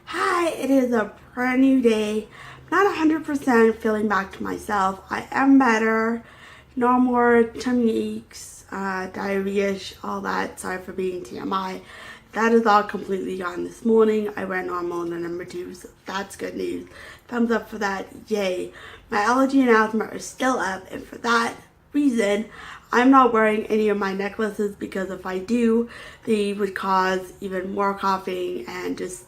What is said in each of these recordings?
Hi, it is a brand new day. Not 100% feeling back to myself. I am better. No more tummy aches, diarrhea, all that. Sorry for being TMI. That is all completely gone this morning. I went normal in the number 2, so that's good news. Thumbs up for that. Yay. My allergy and asthma are still up, and for that reason, I'm not wearing any of my necklaces because if I do, they would cause even more coughing and just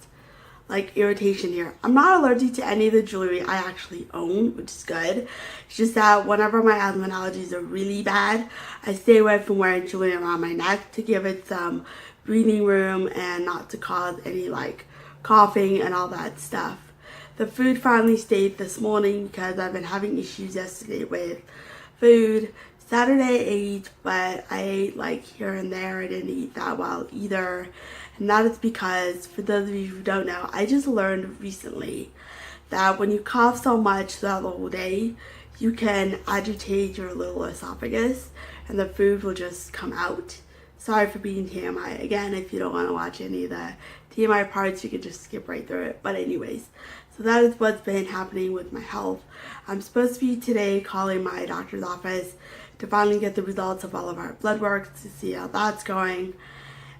like irritation here. I'm not allergic to any of the jewelry I actually own, which is good. It's just that whenever my asthma and allergies are really bad, I stay away from wearing jewelry around my neck to give it some breathing room and not to cause any like coughing and all that stuff. The food finally stayed this morning because I've been having issues yesterday with food. Saturday I ate, but I ate like here and there. I didn't eat that well either. And that is because, for those of you who don't know, I just learned recently that when you cough so much throughout the whole day, you can agitate your little esophagus and the food will just come out. Sorry for being TMI. Again, if you don't want to watch any of the TMI parts, you can just skip right through it. But anyways, so that is what's been happening with my health. I'm supposed to be today calling my doctor's office to finally get the results of all of our blood work to see how that's going.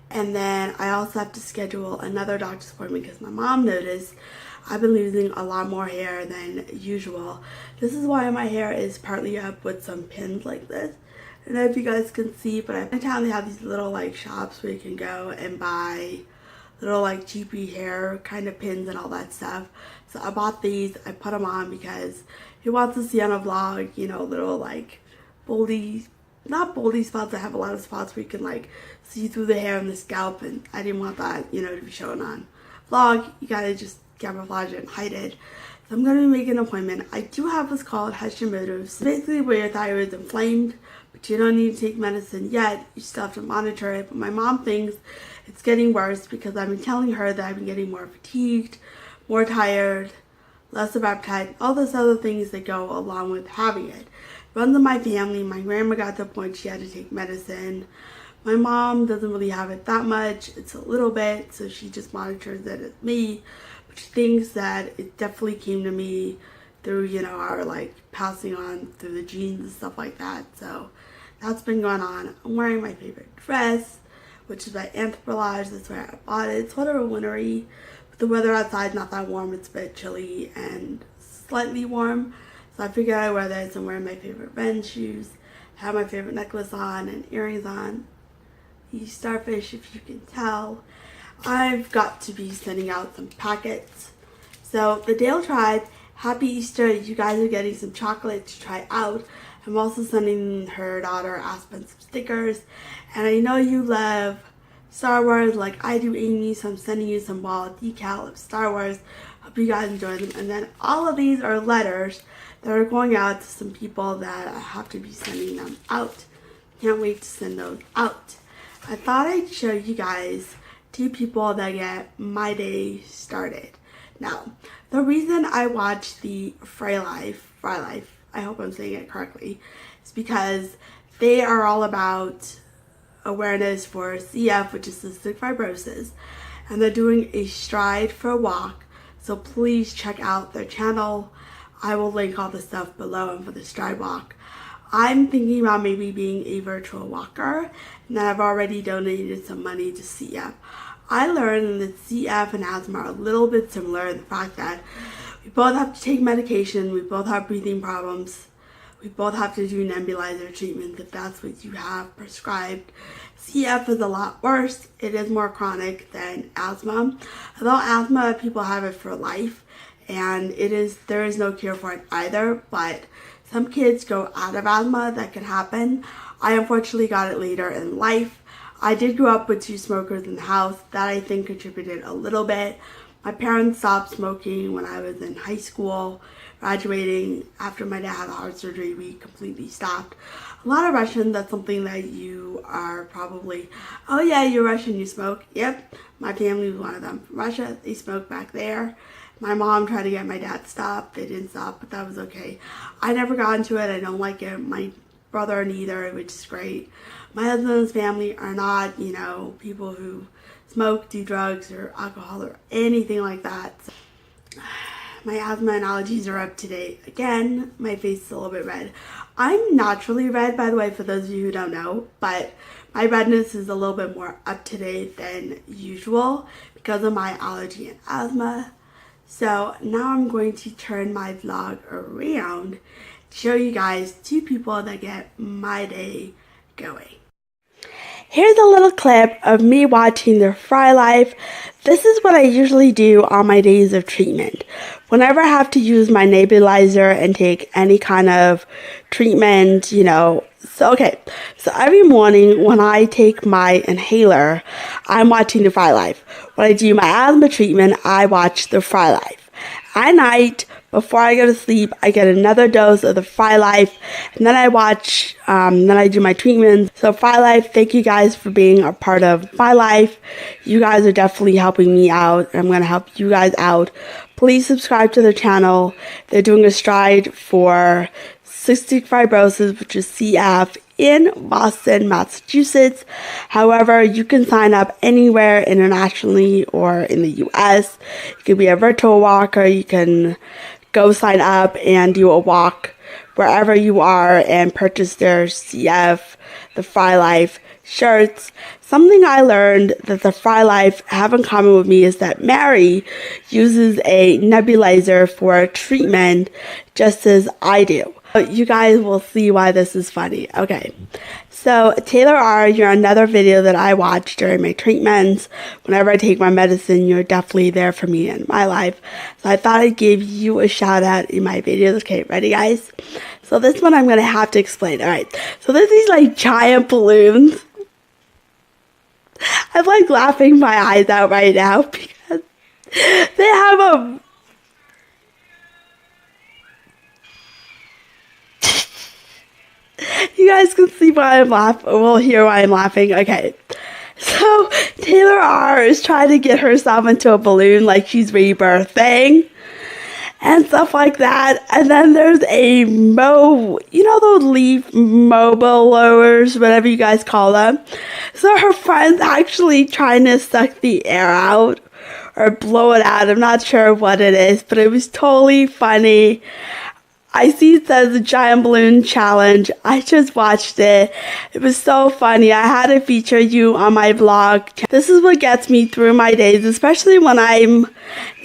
And then I also have to schedule another doctor's appointment because my mom noticed I've been losing a lot more hair than usual. This is why my hair is partly up with some pins like this. I don't know if you guys can see, but in town they have these little like shops where you can go and buy little like cheapy hair kind of pins and all that stuff. So I bought these. I put them on because who wants to see on a vlog, you know, little like boldy, not boldy spots. I have a lot of spots where you can like see through the hair and the scalp, and I didn't want that, you know, to be shown on vlog. You gotta just camouflage it and hide it. So I'm gonna be making an appointment. I do have what's called Hashimoto's, basically where your thyroid is inflamed, but you don't need to take medicine yet. You still have to monitor it. But my mom thinks it's getting worse because I've been telling her that I've been getting more fatigued, more tired, less of appetite, all those other things that go along with having it. Runs in my family. My grandma got to the point she had to take medicine. My mom doesn't really have it that much. It's a little bit, so she just monitors it at me. But she thinks that it definitely came to me through, you know, our like passing on through the genes and stuff like that. So that's been going on. I'm wearing my favorite dress, which is by Anthropologie. That's where I bought it. It's sort of a wintry. But the weather outside not that warm. It's a bit chilly and slightly warm. So I figured I'd wear this and wear my favorite Ren shoes. Have my favorite necklace on and earrings on. These starfish, if you can tell. I've got to be sending out some packets. So the Dale tribe, happy Easter. You guys are getting some chocolate to try out. I'm also sending her daughter Asthma some stickers. And I know you love Star Wars like I do, Amy, so I'm sending you some wall decal of Star Wars. Hope you guys enjoy them. And then all of these are letters that are going out to some people that I have to be sending them out. Can't wait to send those out. I thought I'd show you guys 2 people that get my day started. Now, the reason I watch the Frey Life, I hope I'm saying it correctly, is because they are all about awareness for CF, which is cystic fibrosis, and they're doing a stride for a walk. So please check out their channel. I will link all the stuff below and for the stride walk. I'm thinking about maybe being a virtual walker, and I've already donated some money to CF. I learned that CF and asthma are a little bit similar in the fact that we both have to take medication, we both have breathing problems, we both have to do nebulizer treatment if that's what you have prescribed. CF is a lot worse. It is more chronic than asthma. Although asthma, people have it for life, and there is no cure for it either, but some kids go out of asthma. That can happen. I unfortunately got it later in life. I did grow up with 2 smokers in the house. That I think contributed a little bit. My parents stopped smoking when I was in high school, graduating. After my dad had heart surgery, we completely stopped. A lot of Russians, that's something that you are probably, oh yeah, you're Russian, you smoke. Yep, my family was one of them. From Russia, they smoked back there. My mom tried to get my dad to stop. They didn't stop, but that was okay. I never got into it. I don't like it. My brother neither, which is great. My husband's family are not, you know, people who smoke, do drugs, or alcohol, or anything like that. So my asthma and allergies are up to date. Again, my face is a little bit red. I'm naturally red, by the way, for those of you who don't know, but my redness is a little bit more up to date than usual because of my allergy and asthma. So now I'm going to turn my vlog around to show you guys two people that get my day going. Here's a little clip of me watching their Frey life. This is what I usually do on my days of treatment. Whenever I have to use my nebulizer and take any kind of treatment, you know. So every morning when I take my inhaler, I'm watching the Frey life. When I do my asthma treatment, I watch the Frey life. At night, before I go to sleep, I get another dose of the Frey life, and then I watch, then I do my treatments. So Frey life, thank you guys for being a part of my life. You guys are definitely helping me out, and I'm going to help you guys out. Please subscribe to their channel. They're doing a stride for cystic fibrosis, which is CF, in Boston, Massachusetts. However, you can sign up anywhere internationally or in the US. You can be a virtual walker. You can go sign up and do a walk wherever you are and purchase their CF, the Frey Life shirts. Something I learned that the Frey Life have in common with me is that Mary uses a nebulizer for treatment just as I do. You guys will see why this is funny. Okay, so Taylor R., you're another video that I watch during my treatments. Whenever I take my medicine, you're definitely there for me in my life. So I thought I'd give you a shout out in my videos. Okay, ready guys? So this one I'm going to have to explain. Alright, so there's these like giant balloons. I'm like laughing my eyes out right now because they have a... You guys can see why I'm laughing. Well, hear why I'm laughing. Okay. So, Taylor R. is trying to get herself into a balloon like she's rebirthing and stuff like that. And then there's a you know those leaf mobile blowers, whatever you guys call them. So her friend's actually trying to suck the air out or blow it out. I'm not sure what it is, but it was totally funny. I see it says the giant balloon challenge. I just watched it. It was so funny. I had to feature you on my vlog. This is what gets me through my days, especially when I'm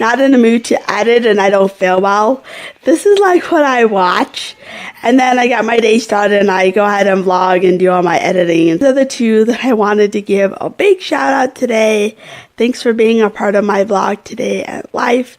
not in the mood to edit and I don't feel well. This is like what I watch. And then I get my day started and I go ahead and vlog and do all my editing. And these are the two that I wanted to give a big shout out today. Thanks for being a part of my vlog today at life.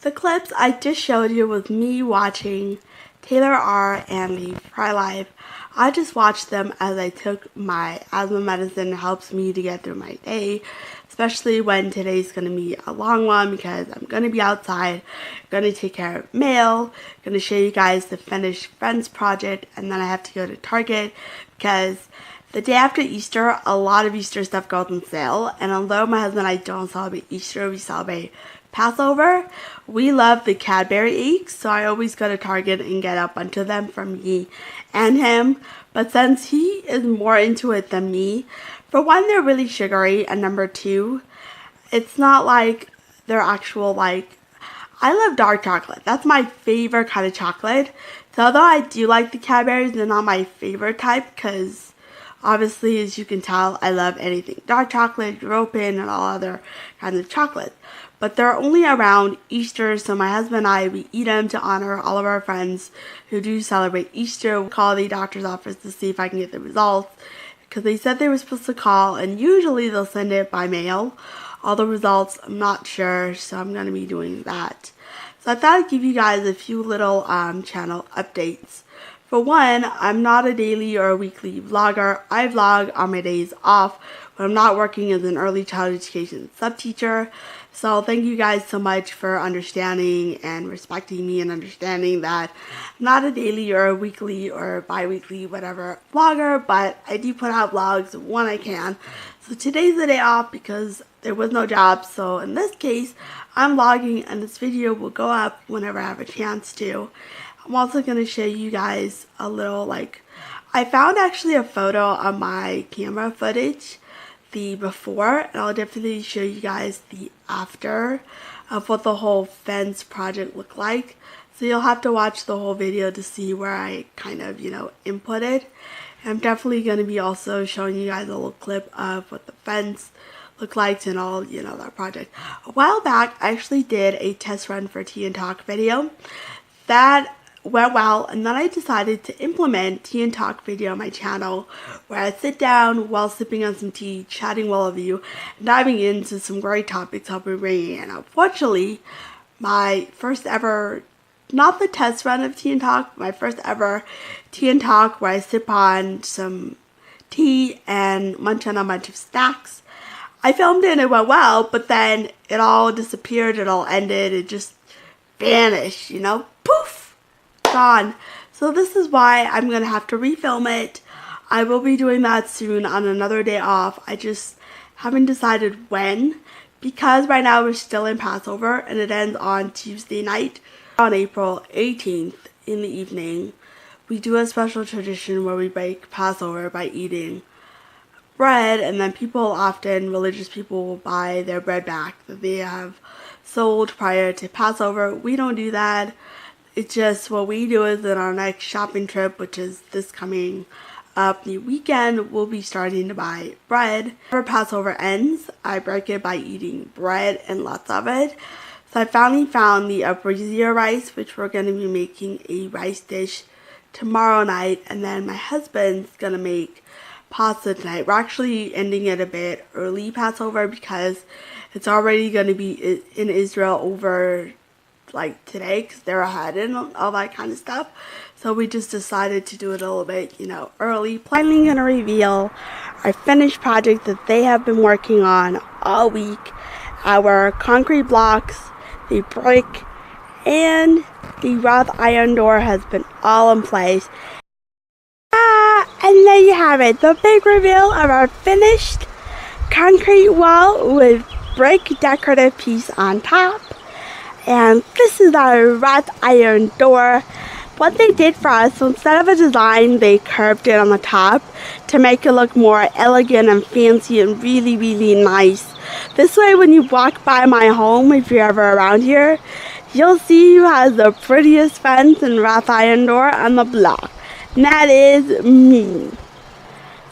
The clips I just showed you was me watching Taylor R. and the Frey Life. I just watched them as I took my asthma medicine. It helps me to get through my day, especially when today's going to be a long one because I'm going to be outside, going to take care of mail, going to show you guys the finished Friends project, and then I have to go to Target because the day after Easter, a lot of Easter stuff goes on sale, and although my husband and I don't celebrate Easter, we celebrate Passover. We love the Cadbury eggs, so I always go to Target and get a bunch of them for me and him. But since he is more into it than me, for one, they're really sugary, and number two, it's not like they're actual like... I love dark chocolate. That's my favorite kind of chocolate. So although I do like the Cadburys, they're not my favorite type because obviously, as you can tell, I love anything dark chocolate, European, and all other kinds of chocolate. But they're only around Easter, so my husband and I, we eat them to honor all of our friends who do celebrate Easter. We call the doctor's office to see if I can get the results, because they said they were supposed to call, and usually they'll send it by mail. All the results, I'm not sure, so I'm going to be doing that. So I thought I'd give you guys a few little channel updates. For one, I'm not a daily or a weekly vlogger. I vlog on my days off when I'm not working as an early childhood education subteacher. So thank you guys so much for understanding and respecting me and understanding that I'm not a daily or a weekly or bi-weekly whatever vlogger, but I do put out vlogs when I can. So today's the day off because there was no job. So in this case, I'm vlogging and this video will go up whenever I have a chance to. I'm also going to show you guys a little, like, I found actually a photo of my camera footage, the before, and I'll definitely show you guys the after of what the whole fence project looked like. So you'll have to watch the whole video to see where I kind of, inputted. And I'm definitely going to be also showing you guys a little clip of what the fence looked like and all, that project. A while back, I actually did a test run for Tea and Talk video. That went well, and then I decided to implement Tea and Talk video on my channel, where I sit down while sipping on some tea, chatting well with you, and diving into some great topics I'll be bringing in. Unfortunately, my first ever, not the test run of Tea and Talk, my first ever Tea and Talk where I sip on some tea and munch on a bunch of snacks. I filmed it and it went well, but then it all disappeared, it all ended, it just vanished, poof, gone. So this is why I'm going to have to refilm it. I will be doing that soon on another day off. I just haven't decided when, because right now we're still in Passover and it ends on Tuesday night. On April 18th in the evening, we do a special tradition where we break Passover by eating bread, and then religious people will buy their bread back that they have sold prior to Passover. We don't do that. It's just what we do is in our next shopping trip, which is this coming up the weekend, we'll be starting to buy bread. Whenever Passover ends, I break it by eating bread and lots of it. So I finally found the brazier rice, which we're going to be making a rice dish tomorrow night. And then my husband's going to make pasta tonight. We're actually ending it a bit early Passover because it's already going to be in Israel over like today because they're ahead and all that kind of stuff. So we just decided to do it a little bit, early. Finally going to reveal our finished project that they have been working on all week. Our concrete blocks, the brick, and the wrought iron door has been all in place. And there you have it, the big reveal of our finished concrete wall with brick decorative piece on top. And this is our wrought iron door. What they did for us, so instead of a design, they curved it on the top to make it look more elegant and fancy and really, really nice. This way, when you walk by my home, if you're ever around here, you'll see who has the prettiest fence and wrought iron door on the block. And that is me.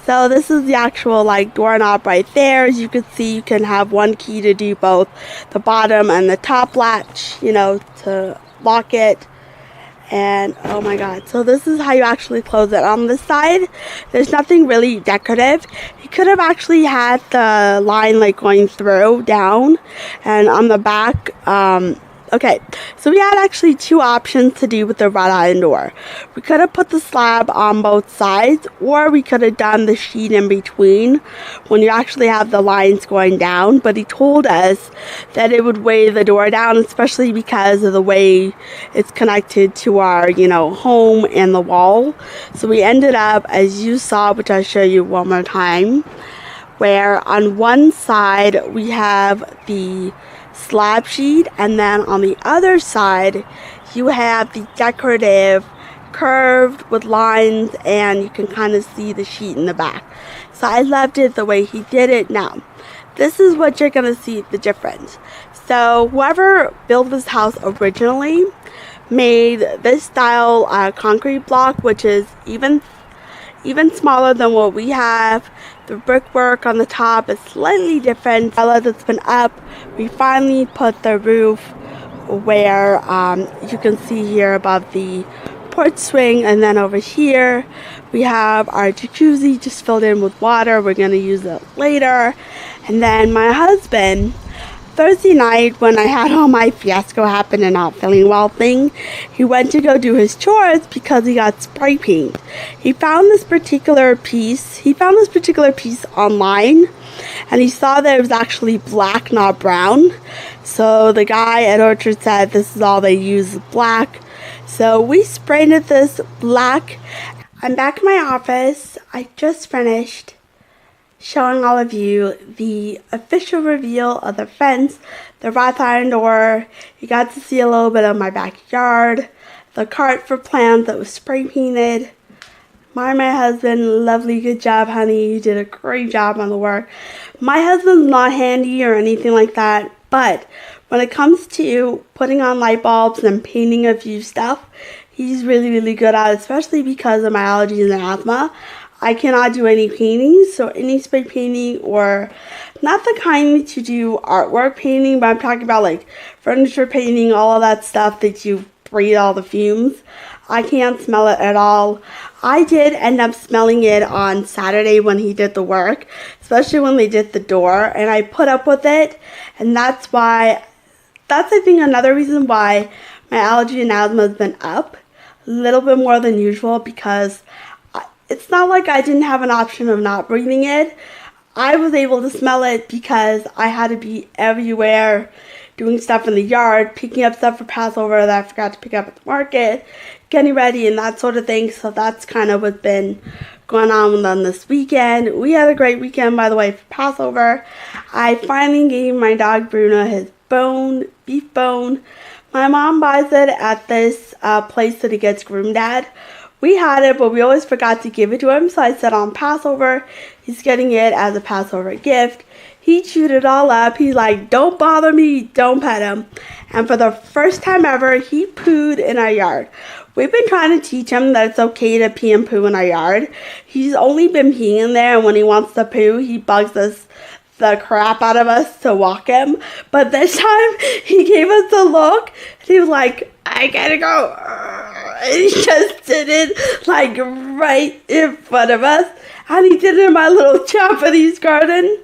So this is the actual doorknob right there. As you can see, you can have one key to do both the bottom and the top latch, to lock it. And oh my god, so this is how you actually close it. On this side, there's nothing really decorative. You could have actually had the line going through down, and on the back, okay, so we had actually two options to do with the wrought iron door. We could have put the slab on both sides, or we could have done the sheet in between when you actually have the lines going down. But he told us that it would weigh the door down, especially because of the way it's connected to our, home and the wall. So we ended up, as you saw, which I'll show you one more time, where on one side we have the slab sheet, and then on the other side you have the decorative curved with lines, and you can kind of see the sheet in the back. So I loved it the way he did it. Now this is what you're gonna see the difference. So whoever built this house originally made this style concrete block, which is even smaller than what we have. The brickwork on the top is slightly different. That's been up. We finally put the roof where you can see here above the porch swing, and then over here we have our jacuzzi just filled in with water. We're going to use it later. And then my husband, Thursday night, when I had all my fiasco happen and not feeling well thing, he went to go do his chores because he got spray paint. He found this particular piece online, and he saw that it was actually black, not brown. So the guy at Orchard said this is all they use, black. So we sprayed it this black. I'm back in my office. I just finished showing all of you the official reveal of the fence, the wrought iron door. You got to see a little bit of my backyard. the cart for plants that was spray painted. My husband, lovely, good job, honey. You did a great job on the work. My husband's not handy or anything like that, but when it comes to putting on light bulbs and painting a few stuff, he's really, really good at it, especially because of my allergies and asthma. I cannot do any painting, so any spray painting, or not the kind to do artwork painting, but I'm talking about like furniture painting, all of that stuff that you breathe all the fumes. I can't smell it at all. I did end up smelling it on Saturday when he did the work, especially when they did the door, and I put up with it, and that's I think another reason why my allergy and asthma has been up a little bit more than usual, because it's not like I didn't have an option of not breathing it. I was able to smell it because I had to be everywhere doing stuff in the yard, picking up stuff for Passover that I forgot to pick up at the market, getting ready and that sort of thing. So that's kind of what's been going on this weekend. We had a great weekend, by the way, for Passover. I finally gave my dog Bruno his beef bone. My mom buys it at this place that he gets groomed at. We had it, but we always forgot to give it to him, so I said on Passover, he's getting it as a Passover gift. He chewed it all up. He's like, don't bother me, don't pet him. And for the first time ever, he pooed in our yard. We've been trying to teach him that it's okay to pee and poo in our yard. He's only been peeing in there, and when he wants to poo, he bugs the crap out of us to walk him. But this time, he gave us a look, and he was like, I gotta go. And he just did it like right in front of us. And he did it in my little Japanese garden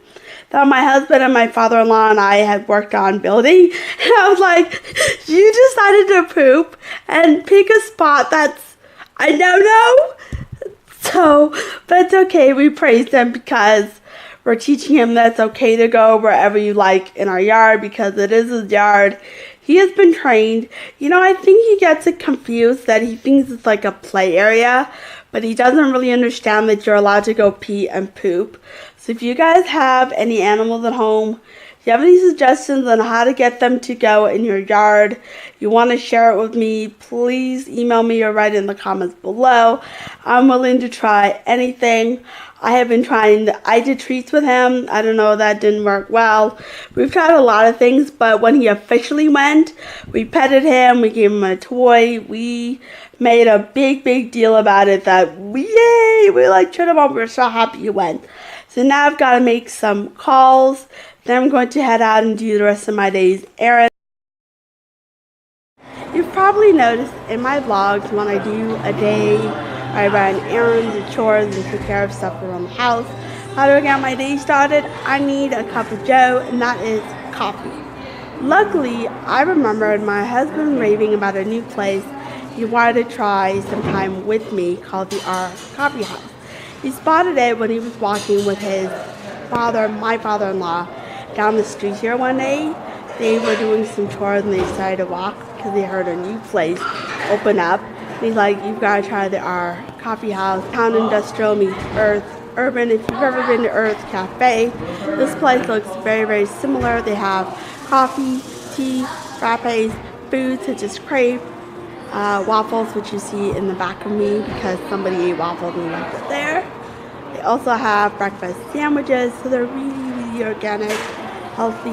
that my husband and my father-in-law and I had worked on building. And I was like, you decided to poop and pick a spot that's a no-no? So, but it's okay. We praised him because we're teaching him that it's okay to go wherever you like in our yard, because it is his yard. He has been trained. You know, I think he gets it confused that he thinks it's like a play area, but he doesn't really understand that you're allowed to go pee and poop. So if you guys have any animals at home, if you have any suggestions on how to get them to go in your yard, you want to share it with me, please email me or write in the comments below. I'm willing to try anything. I have been trying, I did treats with him. I don't know, that didn't work well. We've tried a lot of things, but when he officially went, we petted him, we gave him a toy, we made a big deal about it that we like cheered him up, we were so happy he went. So now I've got to make some calls, then I'm going to head out and do the rest of my day's errands. You've probably noticed in my vlogs when I do a day, I run errands and chores and take care of stuff around the house. How do I get my day started? I need a cup of joe, and that is coffee. Luckily, I remembered my husband raving about a new place he wanted to try sometime with me called the R Coffee House. He spotted it when he was walking with his my father-in-law, down the street here one day. They were doing some chores and they decided to walk because they heard a new place open up. He's like, you've got to try our coffee house. Town Industrial meets Earth Urban. If you've ever been to Earth Cafe, this place looks very similar. They have coffee, tea, frappes, food such as crepe, waffles, which you see in the back of me because somebody ate waffles and left it there. They also have breakfast sandwiches, so they're really organic, healthy,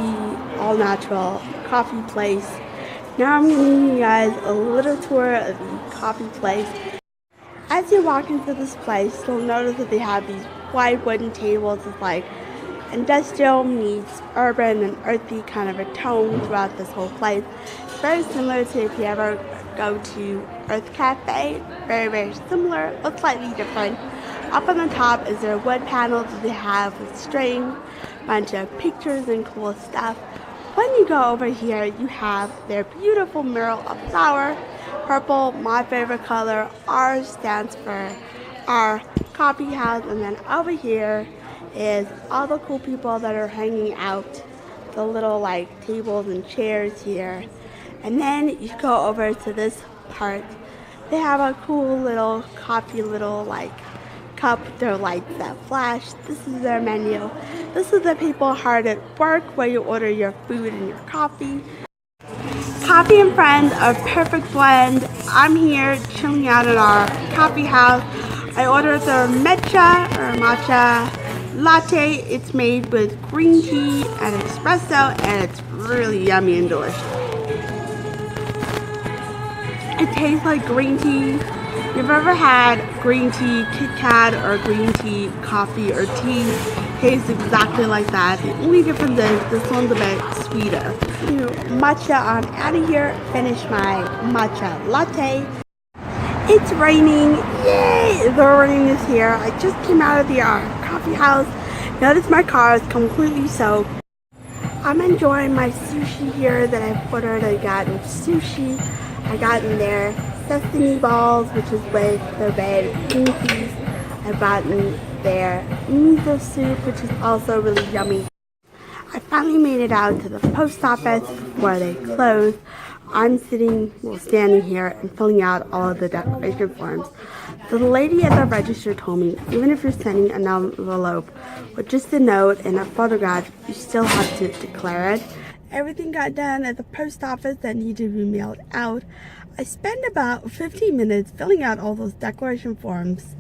all natural coffee place. Now I'm going to give you guys a little tour of the coffee place. As you walk into this place, you'll notice that they have these wide wooden tables with like industrial meets urban and earthy kind of a tone throughout this whole place. It's very similar to if you ever go to Earth Cafe. Very similar, but slightly different. Up on the top is their wood panels that they have with string, bunch of pictures and cool stuff. When you go over here, you have their beautiful mural of flower, purple, my favorite color. R stands for our coffee house, and then over here is all the cool people that are hanging out, the little like tables and chairs here. And then you go over to this part. They have a cool little coffee like cup, their lights that flash. This is their menu. This is the people hard at work where you order your food and your coffee. Coffee and Friends, a perfect blend. I'm here chilling out at our coffee house. I ordered the matcha latte. It's made with green tea and espresso, and it's really yummy and delicious. It tastes like green tea. If you've ever had green tea Kit Kat or green tea coffee or tea, it tastes exactly like that. The only difference is this one's a bit sweeter. Matcha on out of here. Finish my matcha latte. It's raining. Yay! The rain is here. I just came out of the coffee house. Notice my car is completely soaked. I'm enjoying my sushi here that I've ordered. I got sushi. I got in there sesame balls, which is with the red bean peas. I've gotten their miso soup, which is also really yummy. I finally made it out to the post office before they close. I'm standing here and filling out all of the declaration forms. So the lady at the register told me, even if you're sending an envelope with just a note and a photograph, you still have to declare it. Everything got done at the post office that needed to be mailed out. I spent about 15 minutes filling out all those declaration forms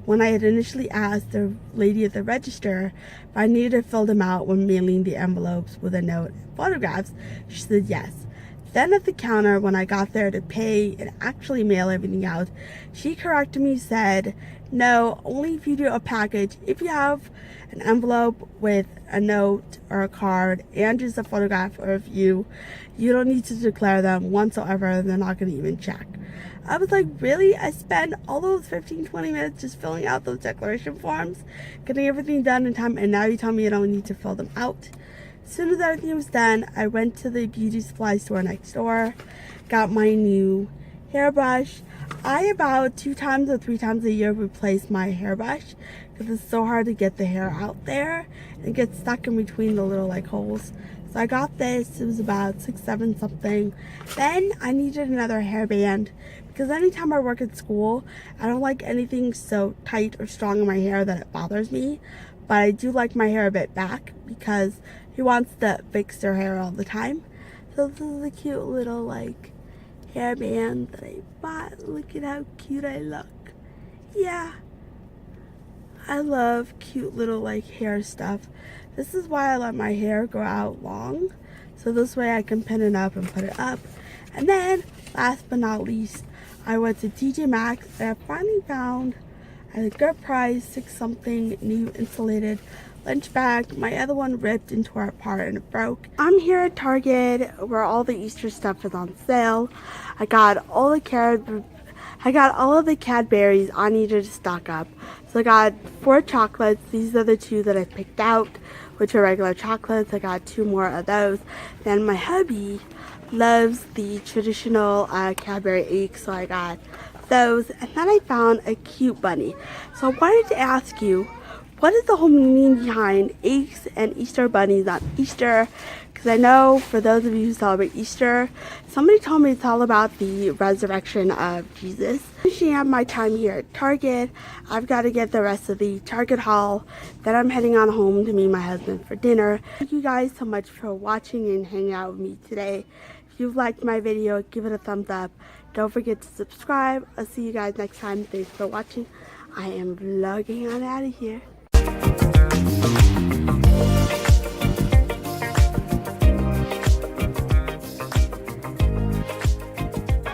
when I had initially asked the lady at the register if I needed to fill them out when mailing the envelopes with a note and photographs. She said yes. Then at the counter, when I got there to pay and actually mail everything out, she corrected me, said, no, only if you do a package. If you have an envelope with a note or a card and just a photograph of you, you don't need to declare them whatsoever. They're not going to even check. I was like, really? I spent all those 15-20 minutes just filling out those declaration forms, getting everything done in time, and now you tell me I don't need to fill them out? As soon as everything was done, I went to the beauty supply store next door, got my new hairbrush. I about 2 times or 3 times a year replace my hairbrush because it's so hard to get the hair out there and it gets stuck in between the little holes. So I got this. It was about $6-7 something. Then I needed another hairband because anytime I work at school, I don't like anything so tight or strong in my hair that it bothers me. But I do like my hair a bit back because he wants to fix their hair all the time. So this is a cute little hairband that I bought. Look at how cute I look. Yeah. I love cute little hair stuff. This is why I let my hair grow out long. So this way I can pin it up and put it up. And then, last but not least, I went to TJ Maxx and I finally found at a good price, 6 something new insulated lunch bag. My other one ripped and tore apart and it broke. I'm here at Target where all the Easter stuff is on sale. I got all of the Cadberries I needed to stock up. So I got 4 chocolates. These are the 2 that I picked out, which are regular chocolates. I got 2 more of those. Then my hubby loves the traditional Cadbury eggs, so I got those. And then I found a cute bunny. So I wanted to ask you, what is the whole meaning behind eggs and Easter bunnies on Easter? Because I know for those of you who celebrate Easter, somebody told me it's all about the resurrection of Jesus. Finishing up my time here at Target, I've got to get the rest of the Target haul. Then I'm heading on home to meet my husband for dinner. Thank you guys so much for watching and hanging out with me today. If you've liked my video, give it a thumbs up. Don't forget to subscribe. I'll see you guys next time. Thanks for watching. I am vlogging on out of here.